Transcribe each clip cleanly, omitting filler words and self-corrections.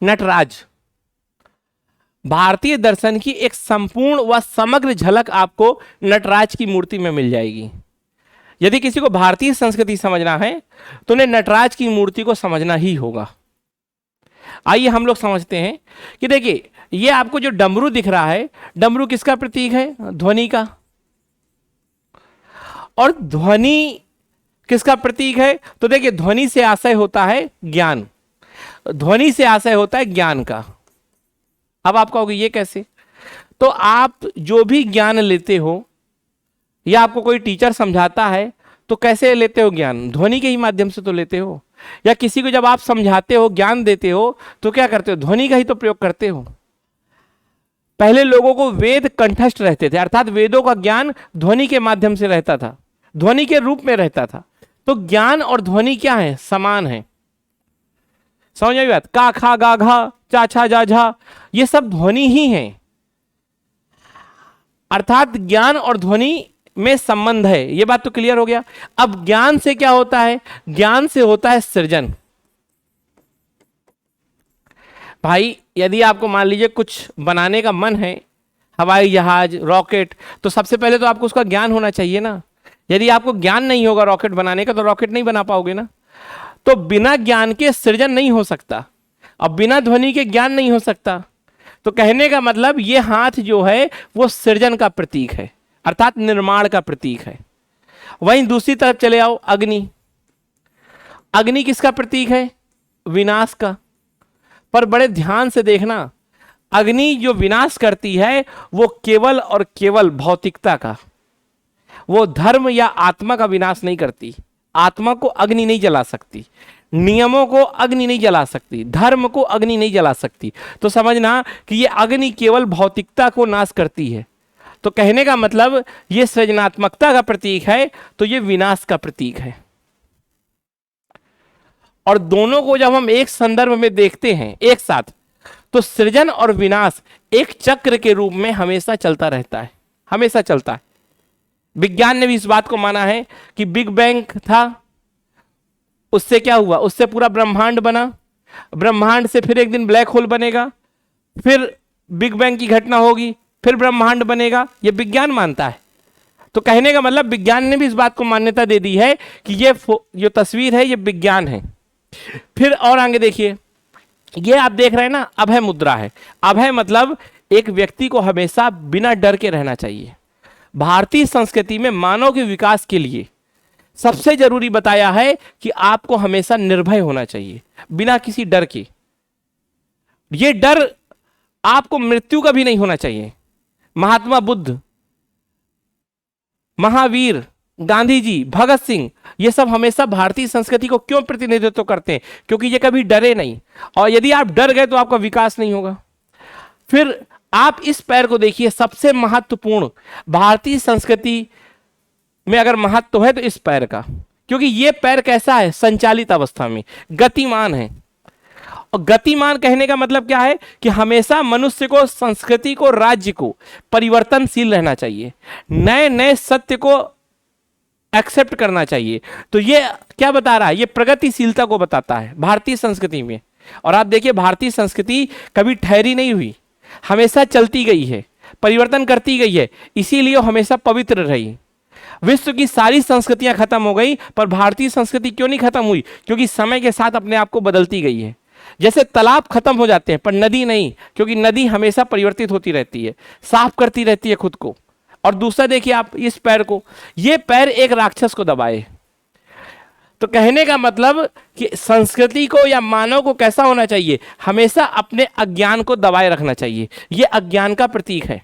नटराज। भारतीय दर्शन की एक संपूर्ण व समग्र झलक आपको नटराज की मूर्ति में मिल जाएगी। यदि किसी को भारतीय संस्कृति समझना है तो उन्हें नटराज की मूर्ति को समझना ही होगा। आइए हम लोग समझते हैं कि देखिए, ये आपको जो डमरू दिख रहा है, डमरू किसका प्रतीक है? ध्वनि का। और ध्वनि किसका प्रतीक है? तो देखिए, ध्वनि से आशय होता है ज्ञान, ध्वनि से आशय होता है ज्ञान का। अब आप कहोगे ये कैसे? तो आप जो भी ज्ञान लेते हो या आपको कोई टीचर समझाता है तो कैसे लेते हो ज्ञान? ध्वनि के ही माध्यम से तो लेते हो। या किसी को जब आप समझाते हो, ज्ञान देते हो, तो क्या करते हो? ध्वनि का ही तो प्रयोग करते हो। पहले लोगों को वेद कंठस्थ रहते थे, अर्थात वेदों का ज्ञान ध्वनि के माध्यम से रहता था, ध्वनि के रूप में रहता था। तो ज्ञान और ध्वनि क्या है? समान है। समझ आई बात? का खा गा घा चा छा जा झा, ये सब ध्वनि ही है। अर्थात ज्ञान और ध्वनि में संबंध है। ये बात तो क्लियर हो गया। अब ज्ञान से क्या होता है? ज्ञान से होता है सृजन। भाई, यदि आपको मान लीजिए कुछ बनाने का मन है, हवाई जहाज, रॉकेट, तो सबसे पहले तो आपको उसका ज्ञान होना चाहिए ना। यदि आपको ज्ञान नहीं होगा रॉकेट बनाने का तो रॉकेट नहीं बना पाओगे ना। तो बिना ज्ञान के सृजन नहीं हो सकता, अब बिना ध्वनि के ज्ञान नहीं हो सकता। तो कहने का मतलब ये हाथ जो है वो सृजन का प्रतीक है, अर्थात निर्माण का प्रतीक है। वहीं दूसरी तरफ चले आओ, अग्नि। अग्नि किसका प्रतीक है? विनाश का। पर बड़े ध्यान से देखना, अग्नि जो विनाश करती है वो केवल और केवल भौतिकता का, वो धर्म या आत्मा का विनाश नहीं करती। आत्मा को अग्नि नहीं जला सकती, नियमों को अग्नि नहीं जला सकती, धर्म को अग्नि नहीं जला सकती। तो समझना कि ये अग्नि केवल भौतिकता को नाश करती है। तो कहने का मतलब ये सृजनात्मकता का प्रतीक है, तो ये विनाश का प्रतीक है। और दोनों को जब हम एक संदर्भ में देखते हैं एक साथ, तो सृजन और विनाश एक चक्र के रूप में हमेशा चलता रहता है, हमेशा चलता है। विज्ञान ने भी इस बात को माना है कि बिग बैंग था, उससे क्या हुआ? उससे पूरा ब्रह्मांड बना, ब्रह्मांड से फिर एक दिन ब्लैक होल बनेगा, फिर बिग बैंग की घटना होगी, फिर ब्रह्मांड बनेगा। यह विज्ञान मानता है। तो कहने का मतलब विज्ञान ने भी इस बात को मान्यता दे दी है कि ये जो तस्वीर है ये विज्ञान है। फिर और आगे देखिए, ये आप देख रहे हैं ना, अभय मुद्रा है। अभय मतलब एक व्यक्ति को हमेशा बिना डर के रहना चाहिए। भारतीय संस्कृति में मानव के विकास के लिए सबसे जरूरी बताया है कि आपको हमेशा निर्भय होना चाहिए, बिना किसी डर के। यह डर आपको मृत्यु का भी नहीं होना चाहिए। महात्मा बुद्ध, महावीर, गांधी जी, भगत सिंह, ये सब हमेशा भारतीय संस्कृति को क्यों प्रतिनिधित्व करते हैं? क्योंकि ये कभी डरे नहीं, और यदि आप डर गए तो आपका विकास नहीं होगा। फिर आप इस पैर को देखिए, सबसे महत्वपूर्ण भारतीय संस्कृति में अगर महत्व है तो इस पैर का, क्योंकि ये पैर कैसा है? संचालित अवस्था में गतिमान है। और गतिमान कहने का मतलब क्या है? कि हमेशा मनुष्य को, संस्कृति को, राज्य को परिवर्तनशील रहना चाहिए, नए नए सत्य को एक्सेप्ट करना चाहिए। तो ये क्या बता रहा है? ये प्रगतिशीलता को बताता है भारतीय संस्कृति में। और आप देखिए, भारतीय संस्कृति कभी ठहरी नहीं हुई, हमेशा चलती गई है, परिवर्तन करती गई है, इसीलिए हमेशा पवित्र रही। विश्व की सारी संस्कृतियां खत्म हो गई, पर भारतीय संस्कृति क्यों नहीं खत्म हुई? क्योंकि समय के साथ अपने आप को बदलती गई है। जैसे तालाब खत्म हो जाते हैं पर नदी नहीं, क्योंकि नदी हमेशा परिवर्तित होती रहती है, साफ करती रहती है खुद को। और दूसरा देखिए आप इस पैर को, ये पैर एक राक्षस को दबाए। तो कहने का मतलब कि संस्कृति को या मानव को कैसा होना चाहिए? हमेशा अपने अज्ञान को दबाए रखना चाहिए। यह अज्ञान का प्रतीक है।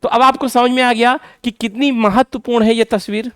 तो अब आपको समझ में आ गया कि कितनी महत्वपूर्ण है यह तस्वीर।